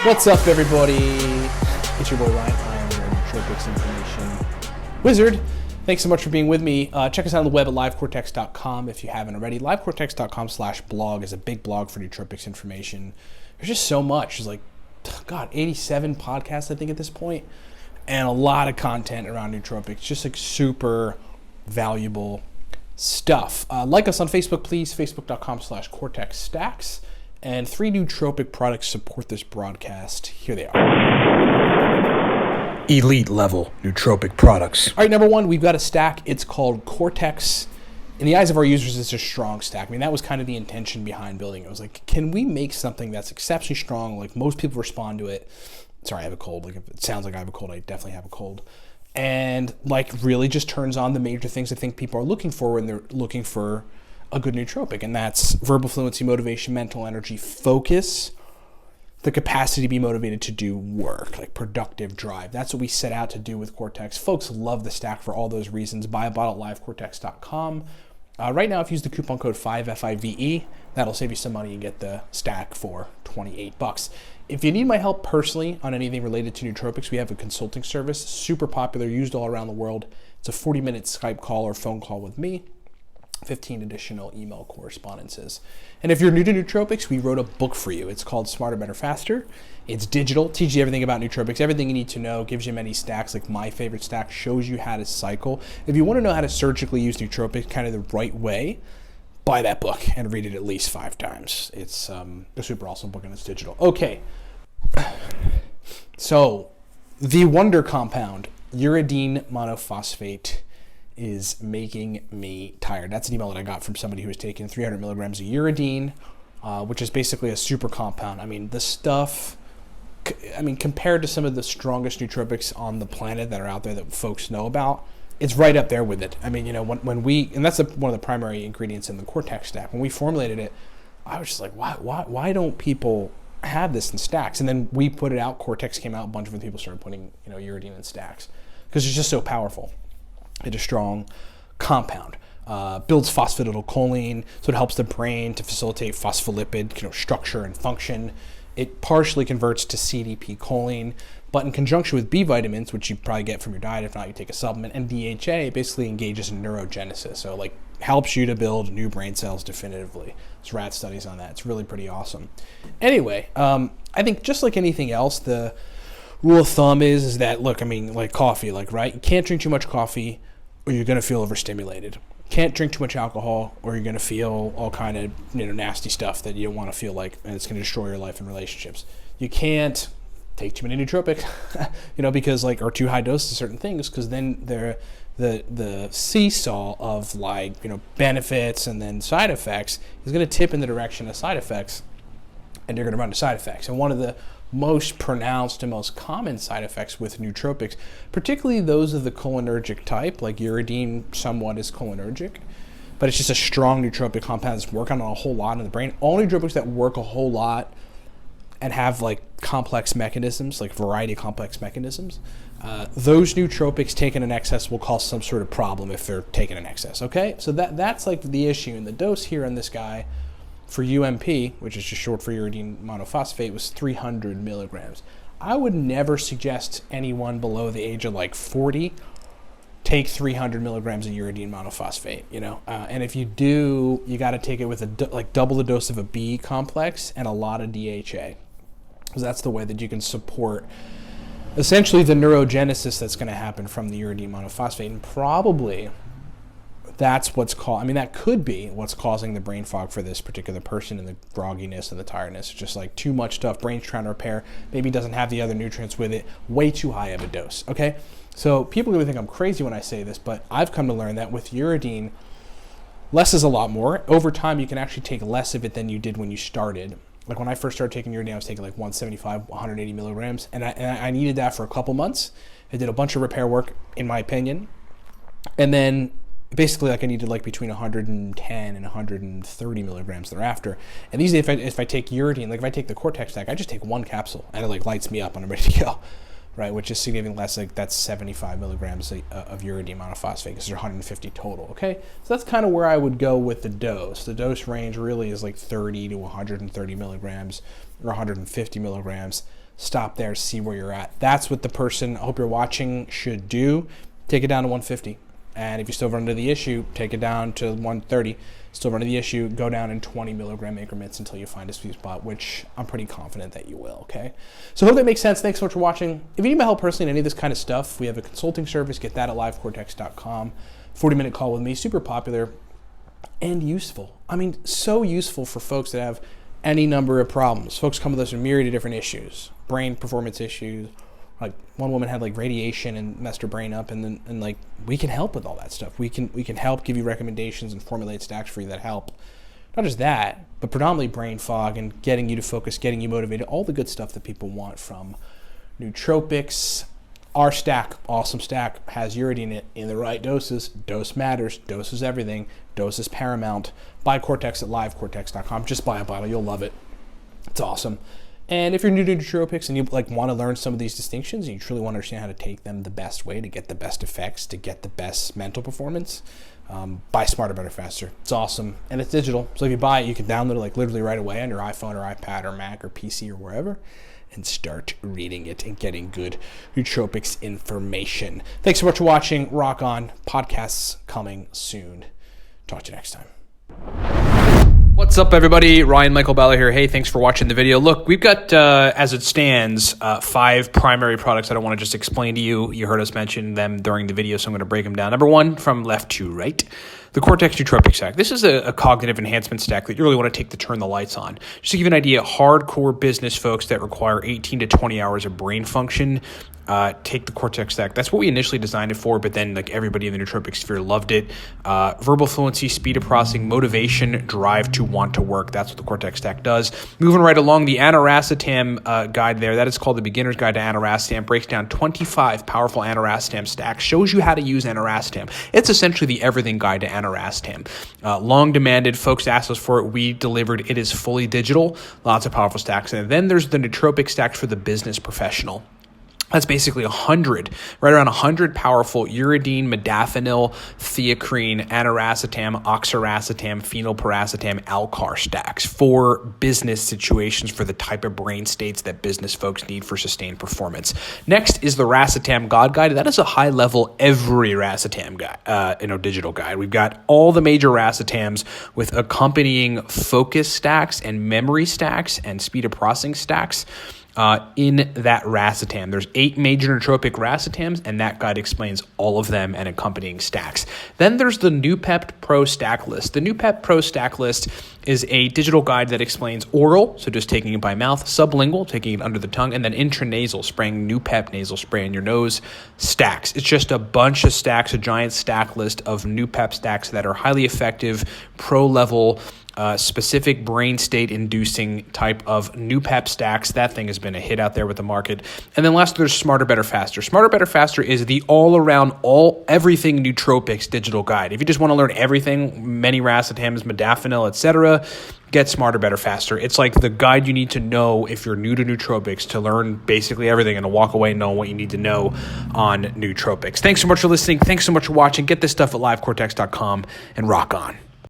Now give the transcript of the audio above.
What's up, everybody? It's your boy Ryan. I am your Nootropics Information Wizard. Thanks so much for being with me. Check us out on the web at livecortex.com if you haven't already. Livecortex.com/blog is a big blog for nootropics information. There's just so much. There's 87 podcasts, I think, at this point, and a lot of content around nootropics. Just super valuable stuff. Like us on Facebook, please. Facebook.com/cortexstacks. And 3 nootropic products support this broadcast. Here they are. Elite level nootropic products. All right, number 1, we've got a stack. It's called Cortex. In the eyes of our users, it's a strong stack. I mean, that was kind of the intention behind building it. It was like, can we make something that's exceptionally strong? Like, most people respond to it. Sorry, I have a cold. Like, if it sounds like I have a cold, I definitely have a cold. And really just turns on the major things I think people are looking for when they're looking for a good nootropic, and that's verbal fluency, motivation, mental energy, focus, the capacity to be motivated to do work, like productive drive. That's what we set out to do with Cortex. Folks love the stack for all those reasons. Buy a bottle at livecortex.com. Right now, if you use the coupon code 5FIVE, that'll save you some money and get the stack for $28. If you need my help personally on anything related to nootropics, we have a consulting service, super popular, used all around the world. It's a 40-minute Skype call or phone call with me. 15 additional email correspondences. And if you're new to nootropics, we wrote a book for you. It's called Smarter, Better, Faster. It's digital, teaches you everything about nootropics, everything you need to know, gives you many stacks, like my favorite stack, shows you how to cycle. If you want to know how to surgically use nootropics kind of the right way, buy that book and read it at least 5 times. It's a super awesome book and it's digital. Okay, so the wonder compound, uridine monophosphate, is making me tired. That's an email that I got from somebody who was taking 300 milligrams of uridine, which is basically a super compound. I mean, the stuff, compared to some of the strongest nootropics on the planet that are out there that folks know about, it's right up there with it. I mean, when we, and that's one of the primary ingredients in the Cortex stack. When we formulated it, I was just like, why don't people have this in stacks? And then we put it out, Cortex came out, a bunch of people started putting, uridine in stacks because it's just so powerful. It's a strong compound. Builds phosphatidylcholine, so it helps the brain to facilitate phospholipid structure and function. It partially converts to CDP choline, but in conjunction with B vitamins, which you probably get from your diet, if not you take a supplement, and DHA, it basically engages in neurogenesis, so helps you to build new brain cells definitively. There's rat studies on that. It's really pretty awesome. Anyway, I think just like anything else, the rule of thumb is that, look, like coffee, right? You can't drink too much coffee or you're going to feel overstimulated. Can't drink too much alcohol or you're going to feel all kind of, nasty stuff that you don't want to feel like, and it's going to destroy your life and relationships. You can't take too many nootropics, because or too high doses of certain things, because then the seesaw of benefits and then side effects is going to tip in the direction of side effects, and you're going to run into side effects. And one of the most pronounced and most common side effects with nootropics, particularly those of the cholinergic type, like uridine somewhat is cholinergic, but it's just a strong nootropic compound that's working on a whole lot in the brain. All nootropics that work a whole lot and have complex mechanisms, variety of complex mechanisms, those nootropics taken in excess will cause some sort of problem if they're taken in excess, okay? So that's the issue. And the dose here on this guy for UMP, which is just short for uridine monophosphate, was 300 milligrams. I would never suggest anyone below the age of 40 take 300 milligrams of uridine monophosphate, and if you do, you got to take it with double the dose of a B complex and a lot of DHA, because that's the way that you can support essentially the neurogenesis that's going to happen from the uridine monophosphate. And probably that's that could be what's causing the brain fog for this particular person, and the grogginess and the tiredness. It's just too much stuff, brain's trying to repair, maybe doesn't have the other nutrients with it, way too high of a dose, okay? So people are going to think I'm crazy when I say this, but I've come to learn that with uridine, less is a lot more. Over time, you can actually take less of it than you did when you started. When I first started taking uridine, I was taking 175, 180 milligrams, and I needed that for a couple months. I did a bunch of repair work, in my opinion, and then basically I needed between 110 and 130 milligrams thereafter. And these days, if I take uridine, if I take the Cortex stack, I just take 1 capsule and it lights me up and I'm ready to go, right? Which is significantly less, that's 75 milligrams of uridine monophosphate, because there's 150 total, okay? So that's kind of where I would go with the dose. The dose range really is 30 to 130 milligrams or 150 milligrams. stop there, see where you're at. That's what the person, I hope you're watching, should do. Take it down to 150. And if you still run into the issue, take it down to 130. Still run into the issue, go down in 20 milligram increments until you find a sweet spot, which I'm pretty confident that you will, okay? So I hope that makes sense. Thanks so much for watching. If you need my help personally in any of this kind of stuff, we have a consulting service. Get that at livecortex.com. 40-minute call with me, super popular and useful. I mean, so useful for folks that have any number of problems. Folks come with us with a myriad of different issues, brain performance issues. Like one woman had like radiation and messed her brain up, and like we can help with all that stuff. We can help, give you recommendations and formulate stacks for you that help. Not just that, but predominantly brain fog and getting you to focus, getting you motivated, all the good stuff that people want from nootropics. Our stack, awesome stack, has uridine in the right doses. Dose matters. Dose is everything. Dose is paramount. Buy Cortex at livecortex.com. Just buy a bottle. You'll love it. It's awesome. And if you're new to nootropics and you like want to learn some of these distinctions and you truly want to understand how to take them the best way to get the best effects, to get the best mental performance, buy Smarter, Better, Faster. It's awesome. And it's digital. So if you buy it, you can download it like literally right away on your iPhone or iPad or Mac or PC or wherever and start reading it and getting good nootropics information. Thanks so much for watching. Rock on. Podcasts coming soon. Talk to you next time. What's up, everybody? Ryan Michael Balla here. Hey, thanks for watching the video. Look, we've got, as it stands, 5 primary products that I want to just explain to you. You heard us mention them during the video, so I'm going to break them down. Number 1, from left to right, the Cortex Nootropic Stack. This is a cognitive enhancement stack that you really want to take to turn the lights on. Just to give you an idea, hardcore business folks that require 18 to 20 hours of brain function, take the Cortex stack. That's what we initially designed it for, but then like everybody in the nootropic sphere loved it. Verbal fluency, speed of processing, motivation, drive to want to work. That's what the Cortex stack does. Moving right along, the aniracetam guide there, that is called the Beginner's Guide to Aniracetam, breaks down 25 powerful aniracetam stacks, shows you how to use aniracetam. It's essentially the everything guide to aniracetam. Long demanded, folks asked us for it. We delivered. It is fully digital, lots of powerful stacks. And then there's the nootropic stacks for the business professional. That's basically 100, right around 100 powerful uridine, modafinil, theacrine, aniracetam, oxiracetam, phenylpiracetam, alcar stacks for business situations, for the type of brain states that business folks need for sustained performance. Next is the racetam God Guide. That is a high-level every racetam guide, digital guide. We've got all the major racetams with accompanying focus stacks and memory stacks and speed of processing stacks. In that racetam. There's 8 major nootropic racetams, and that guide explains all of them and accompanying stacks. Then there's the Noopept Pro Stack List. The Noopept Pro Stack List is a digital guide that explains oral, so just taking it by mouth, sublingual, taking it under the tongue, and then intranasal, spraying Noopept nasal spray in your nose, stacks. It's just a bunch of stacks, a giant stack list of Noopept stacks that are highly effective, pro-level, specific brain state inducing type of Noopept stacks. That thing has been a hit out there with the market. And then last, there's Smarter, Better, Faster. Smarter, Better, Faster is the all-around, everything nootropics digital guide. If you just want to learn everything, many racetams, modafinil, etc., get Smarter, Better, Faster. It's like the guide you need to know if you're new to nootropics to learn basically everything and to walk away knowing what you need to know on nootropics. Thanks so much for listening. Thanks so much for watching. Get this stuff at livecortex.com and rock on.